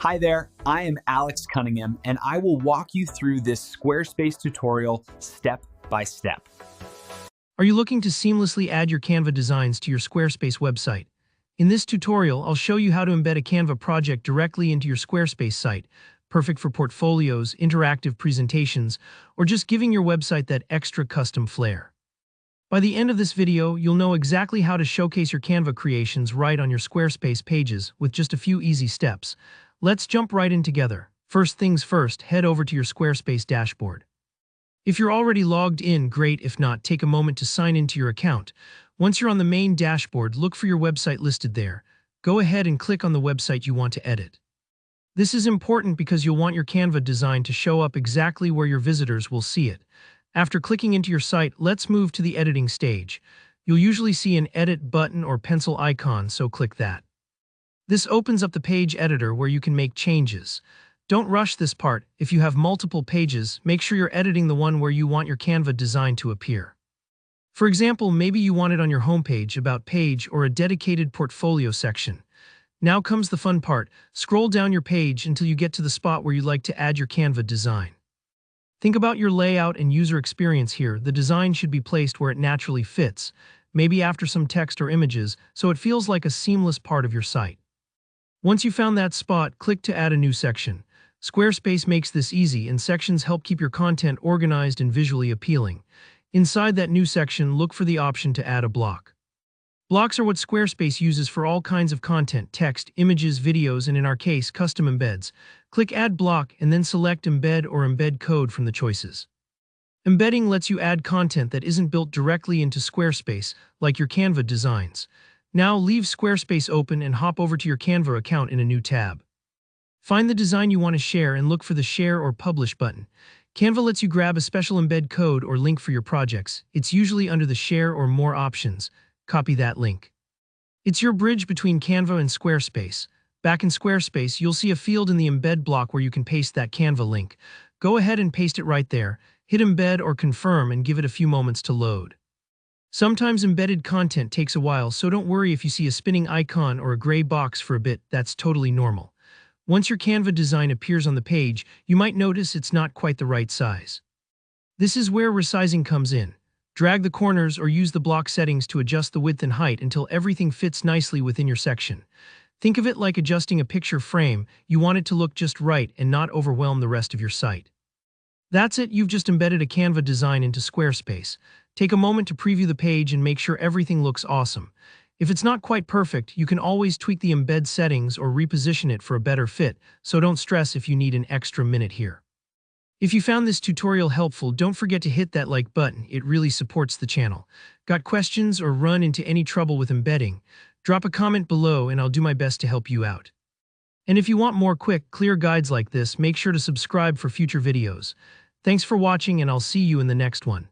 Hi there, I am Alex Cunningham, and I will walk you through this Squarespace tutorial step by step. Are you looking to seamlessly add your Canva designs to your Squarespace website? In this tutorial, I'll show you how to embed a Canva project directly into your Squarespace site, perfect for portfolios, interactive presentations, or just giving your website that extra custom flair. By the end of this video, you'll know exactly how to showcase your Canva creations right on your Squarespace pages with just a few easy steps. Let's jump right in together. First things first, head over to your Squarespace dashboard. If you're already logged in, great. If not, take a moment to sign into your account. Once you're on the main dashboard, look for your website listed there. Go ahead and click on the website you want to edit. This is important because you'll want your Canva design to show up exactly where your visitors will see it. After clicking into your site, let's move to the editing stage. You'll usually see an edit button or pencil icon, so click that. This opens up the page editor where you can make changes. Don't rush this part. If you have multiple pages, make sure you're editing the one where you want your Canva design to appear. For example, maybe you want it on your homepage, about page, or a dedicated portfolio section. Now comes the fun part. Scroll down your page until you get to the spot where you'd like to add your Canva design. Think about your layout and user experience here. The design should be placed where it naturally fits, maybe after some text or images, so it feels like a seamless part of your site. Once you found that spot, click to add a new section. Squarespace makes this easy, and sections help keep your content organized and visually appealing. Inside that new section, look for the option to add a block. Blocks are what Squarespace uses for all kinds of content: text, images, videos, and in our case, custom embeds. Click Add Block and then select Embed or Embed Code from the choices. Embedding lets you add content that isn't built directly into Squarespace, like your Canva designs. Now leave Squarespace open and hop over to your Canva account in a new tab. Find the design you want to share and look for the Share or Publish button. Canva lets you grab a special embed code or link for your projects. It's usually under the Share or More options. Copy that link. It's your bridge between Canva and Squarespace. Back in Squarespace, you'll see a field in the Embed block where you can paste that Canva link. Go ahead and paste it right there. Hit Embed or Confirm and give it a few moments to load. Sometimes embedded content takes a while, so don't worry if you see a spinning icon or a gray box for a bit. That's totally normal. Once your Canva design appears on the page, you might notice it's not quite the right size. This is where resizing comes in. Drag the corners or use the block settings to adjust the width and height until everything fits nicely within your section. Think of it like adjusting a picture frame. You want it to look just right and not overwhelm the rest of your site. That's it, you've just embedded a Canva design into Squarespace. Take a moment to preview the page and make sure everything looks awesome. If it's not quite perfect, you can always tweak the embed settings or reposition it for a better fit, so don't stress if you need an extra minute here. If you found this tutorial helpful, don't forget to hit that like button. It really supports the channel. Got questions or run into any trouble with embedding? Drop a comment below and I'll do my best to help you out. And if you want more quick, clear guides like this, make sure to subscribe for future videos. Thanks for watching and I'll see you in the next one.